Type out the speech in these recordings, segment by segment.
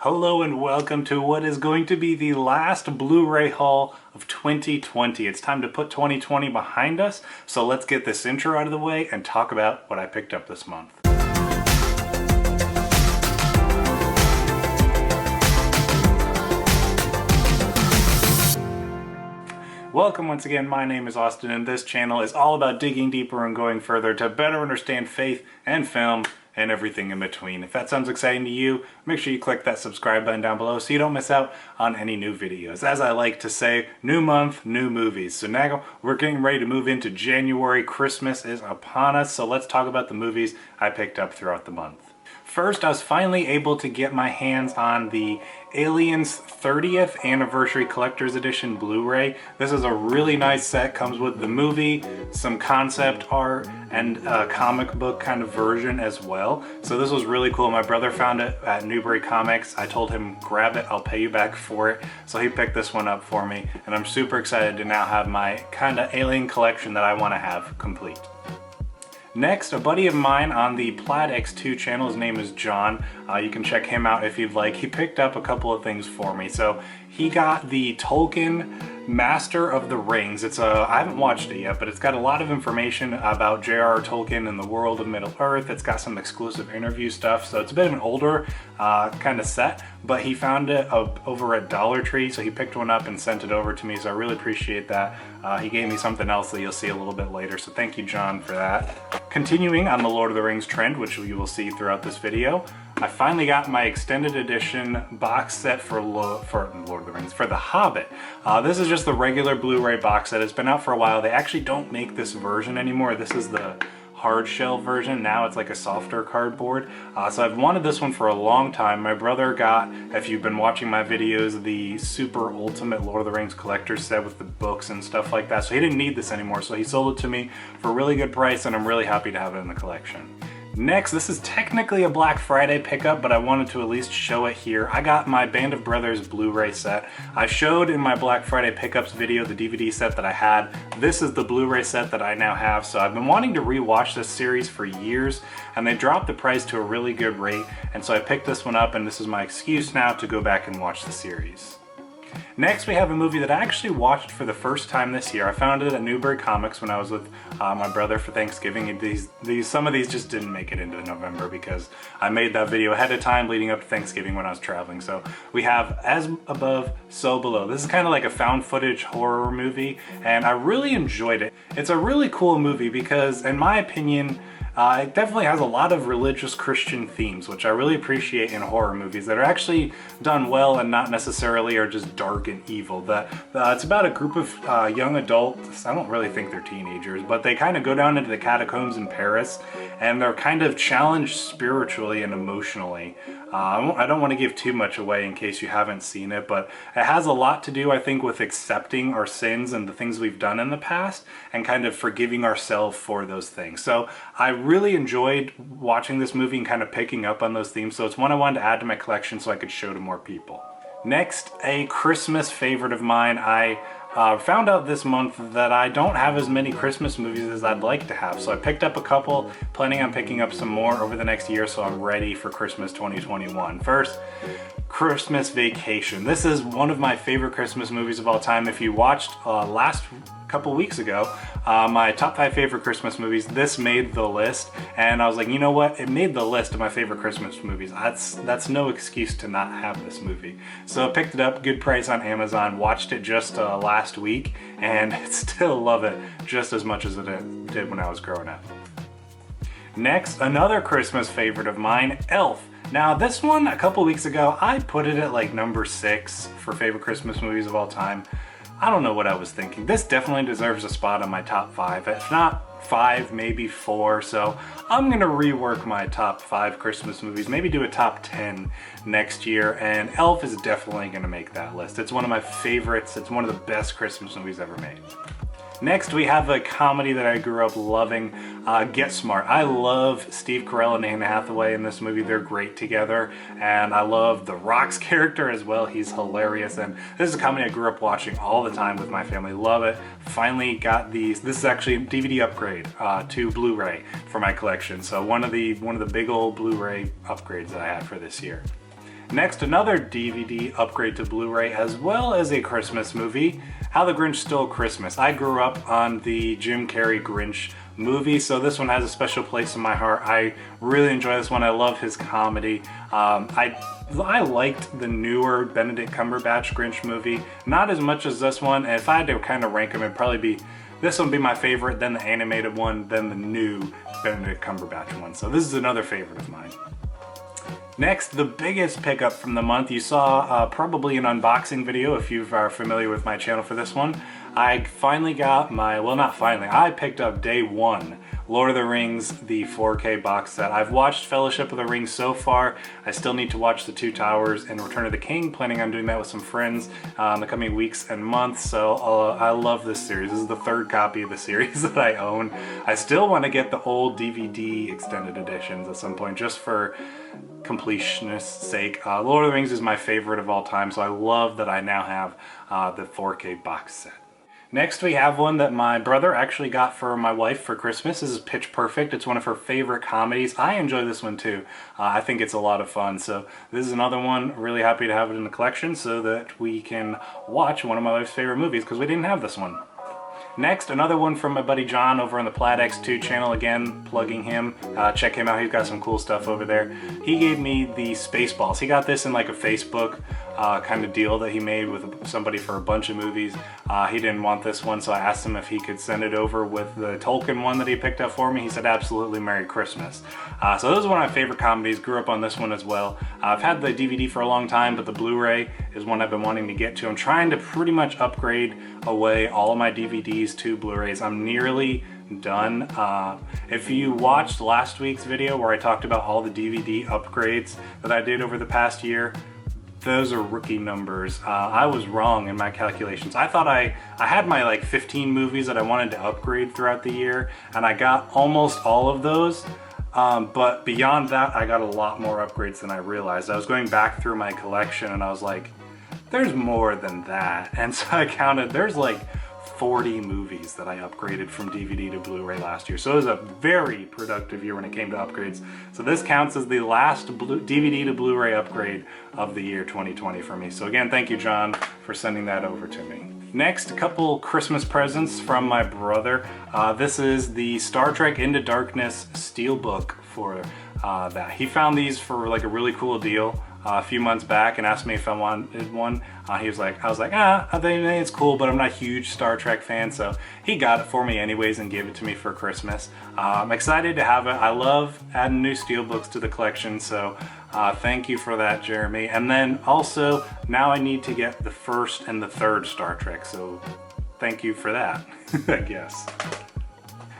Hello and welcome to what is going to be the last Blu-ray haul of 2020. It's time to put 2020 behind us, so let's get this intro out of the way and talk about what I picked up this month. Welcome once again, my name is Austin and this channel is all about digging deeper and going further to better understand faith and film and everything in between. If that sounds exciting to you, make sure you click that subscribe button down below so you don't miss out on any new videos. As I like to say, new month, new movies. So now we're getting ready to move into January. Christmas is upon us, so let's talk about the movies I picked up throughout the month. First, I was finally able to get my hands on the Aliens 30th Anniversary Collector's Edition Blu-ray. This is a really nice set, comes with the movie, some concept art, and a comic book kind of version as well. So this was really cool. My brother found it at Newbury Comics. I told him, grab it, I'll pay you back for it. So he picked this one up for me, and I'm super excited to now have my kind of alien collection that I want to have complete. Next, a buddy of mine on the Plaid X2 channel, his name is John. You can check him out if you'd like. He picked up a couple of things for me. So he got the Tolkien Master of the Rings. I haven't watched it yet, but it's got a lot of information about J.R.R. Tolkien and the world of Middle-earth. It's got some exclusive interview stuff, so it's a bit of an older kind of set, but he found it over at Dollar Tree, so he picked one up and sent it over to me, so I really appreciate that. He gave me something else that you'll see a little bit later, so thank you, John, for that. Continuing on the Lord of the Rings trend, which you will see throughout this video, I finally got my extended edition box set for Lord of the Rings, for The Hobbit. This is just the regular Blu-ray box set. It's been out for a while. They actually don't make this version anymore. This is the hard shell version. Now it's like a softer cardboard. So I've wanted this one for a long time. My brother got, if you've been watching my videos, the super ultimate Lord of the Rings collector's set with the books and stuff like that. So he didn't need this anymore. So he sold it to me for a really good price, and I'm really happy to have it in the collection. Next, this is technically a Black Friday pickup, but I wanted to at least show it here. I got my Band of Brothers Blu-ray set. I showed in my Black Friday pickups video the DVD set that I had. This is the Blu-ray set that I now have, so I've been wanting to rewatch this series for years, and they dropped the price to a really good rate, and so I picked this one up, and this is my excuse now to go back and watch the series. Next, we have a movie that I actually watched for the first time this year. I found it at Newbury Comics when I was with my brother for Thanksgiving. And some of these just didn't make it into November because I made that video ahead of time leading up to Thanksgiving when I was traveling. So we have As Above, So Below. This is kind of like a found footage horror movie, and I really enjoyed it. It's a really cool movie because, in my opinion, it definitely has a lot of religious Christian themes, which I really appreciate in horror movies that are actually done well and not necessarily are just dark and evil. It's about a group of young adults. I don't really think they're teenagers, but they kind of go down into the catacombs in Paris, and they're kind of challenged spiritually and emotionally. I don't want to give too much away in case you haven't seen it, but it has a lot to do, I think, with accepting our sins and the things we've done in the past and kind of forgiving ourselves for those things. So I really enjoyed watching this movie and kind of picking up on those themes, so it's one I wanted to add to my collection so I could show to more people. Next, a Christmas favorite of mine. I found out this month that I don't have as many Christmas movies as I'd like to have, so I picked up a couple, planning on picking up some more over the next year, so I'm ready for Christmas 2021. First, Christmas Vacation. This is one of my favorite Christmas movies of all time. If you watched last couple weeks ago, my top 5 favorite Christmas movies, this made the list, and I was like, you know what, it made the list of my favorite Christmas movies. That's no excuse to not have this movie. So I picked it up, good price on Amazon, watched it just last week, and still love it just as much as it did when I was growing up. Next, another Christmas favorite of mine, Elf. Now this one, a couple weeks ago, I put it at like number 6 for favorite Christmas movies of all time. I don't know what I was thinking. This definitely deserves a spot on my top 5. If not 5, maybe 4. So I'm gonna rework my top 5 Christmas movies, maybe do a top 10 next year, and Elf is definitely gonna make that list. It's one of my favorites. It's one of the best Christmas movies ever made. Next, we have a comedy that I grew up loving, Get Smart. I love Steve Carell and Anne Hathaway in this movie. They're great together, and I love The Rock's character as well. He's hilarious, and this is a comedy I grew up watching all the time with my family. Love it. Finally got these. This is actually a DVD upgrade to Blu-ray for my collection, so one of the big old Blu-ray upgrades that I had for this year. Next, another DVD upgrade to Blu-ray, as well as a Christmas movie, How the Grinch Stole Christmas. I grew up on the Jim Carrey Grinch movie, so this one has a special place in my heart. I really enjoy this one. I love his comedy. I liked the newer Benedict Cumberbatch Grinch movie, not as much as this one. And if I had to kind of rank them, it'd probably be this one be my favorite, then the animated one, then the new Benedict Cumberbatch one. So this is another favorite of mine. Next, the biggest pickup from the month. You saw probably an unboxing video if you are familiar with my channel for this one. I finally got my, well, not finally, I picked up day one, Lord of the Rings, the 4K box set. I've watched Fellowship of the Ring so far. I still need to watch The Two Towers and Return of the King. Planning on doing that with some friends in the coming weeks and months. So I love this series. This is the third copy of the series that I own. I still want to get the old DVD extended editions at some point, just for completionist's sake. Lord of the Rings is my favorite of all time, so I love that I now have the 4K box set. Next, we have one that my brother actually got for my wife for Christmas. This is Pitch Perfect. It's one of her favorite comedies. I enjoy this one too. I think it's a lot of fun. So this is another one. Really happy to have it in the collection so that we can watch one of my wife's favorite movies, because we didn't have this one. Next, another one from my buddy John over on the Plaid X2 channel. Again, plugging him. Check him out. He's got some cool stuff over there. He gave me the Spaceballs. He got this in like a Facebook kind of deal that he made with somebody for a bunch of movies. He didn't want this one, so I asked him if he could send it over with the Tolkien one that he picked up for me. He said, absolutely, Merry Christmas. So this is one of my favorite comedies. Grew up on this one as well. I've had the DVD for a long time, but the Blu-ray is one I've been wanting to get to. I'm trying to pretty much upgrade away all of my DVDs to Blu-rays. I'm nearly done. If you watched last week's video where I talked about all the DVD upgrades that I did over the past year, those are rookie numbers. I was wrong in my calculations. I thought I had my like 15 movies that I wanted to upgrade throughout the year, and I got almost all of those. But beyond that, I got a lot more upgrades than I realized. I was going back through my collection and I was like, there's more than that. And so I counted, there's like 40 movies that I upgraded from DVD to Blu-ray last year. So it was a very productive year when it came to upgrades. So this counts as the last DVD to Blu-ray upgrade of the year 2020 for me. So again, thank you, John, for sending that over to me. Next, a couple Christmas presents from my brother. This is the Star Trek Into Darkness Steelbook for that. He found these for like a really cool deal a few months back and asked me if I wanted one. I was like, I think it's cool, but I'm not a huge Star Trek fan, so he got it for me anyways and gave it to me for Christmas. I'm excited to have it. I love adding new steelbooks to the collection, so thank you for that, Jeremy. And then also, now I need to get the first and the third Star Trek, so thank you for that, I guess.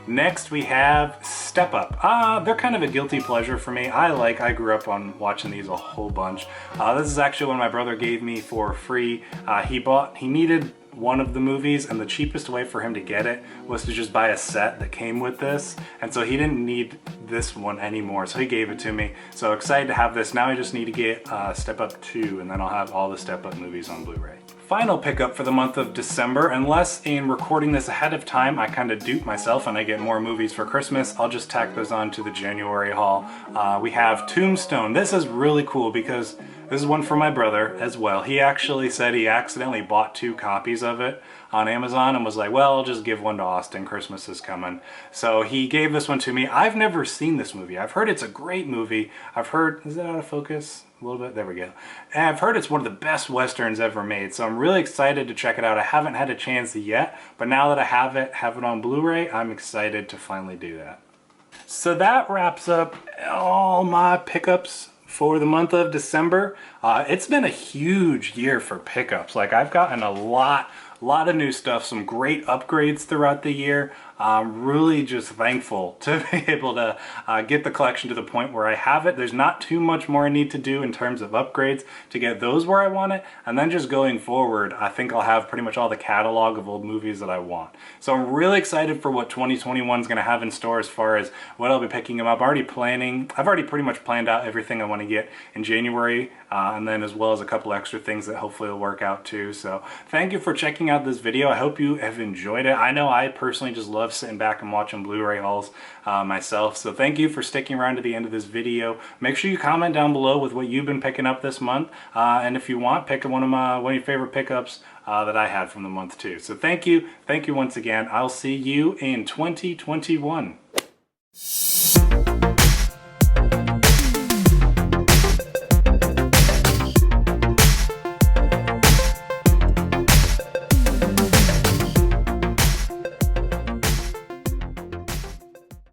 Next, we have Step Up. They're kind of a guilty pleasure for me. I grew up on watching these a whole bunch. This is actually one my brother gave me for free. He needed one of the movies, and the cheapest way for him to get it was to just buy a set that came with this, and so he didn't need this one anymore, so he gave it to me. So excited to have this. Now I just need to get Step Up 2, and then I'll have all the Step Up movies on Blu-ray. Final pickup for the month of December. Unless in recording this ahead of time I kind of dupe myself and I get more movies for Christmas, I'll just tack those on to the January haul. We have Tombstone. This is really cool because this is one for my brother as well. He actually said he accidentally bought 2 copies of it on Amazon and was like, well, I'll just give one to Austin, Christmas is coming. So he gave this one to me. I've never seen this movie. I've heard it's a great movie. I've heard, is it out of focus? A little bit, there we go. And I've heard it's one of the best Westerns ever made, so I'm really excited to check it out. I haven't had a chance yet, but now that I have it on Blu-ray, I'm excited to finally do that. So that wraps up all my pickups for the month of December. It's been a huge year for pickups. Like, I've gotten a lot of new stuff, some great upgrades throughout the year. I'm really just thankful to be able to get the collection to the point where I have it. There's not too much more I need to do in terms of upgrades to get those where I want it. And then just going forward, I think I'll have pretty much all the catalog of old movies that I want. So I'm really excited for what 2021 is going to have in store as far as what I'll be picking them up. I've already pretty much planned out everything I want to get in January, and then as well as a couple extra things that hopefully will work out too. So thank you for checking out this video. I hope you have enjoyed it. I know I personally just love love sitting back and watching Blu-ray hauls myself. So thank you for sticking around to the end of this video. Make sure you comment down below with what you've been picking up this month, and if you want, pick one of your favorite pickups that I had from the month too. So thank you once again. I'll see you in 2021.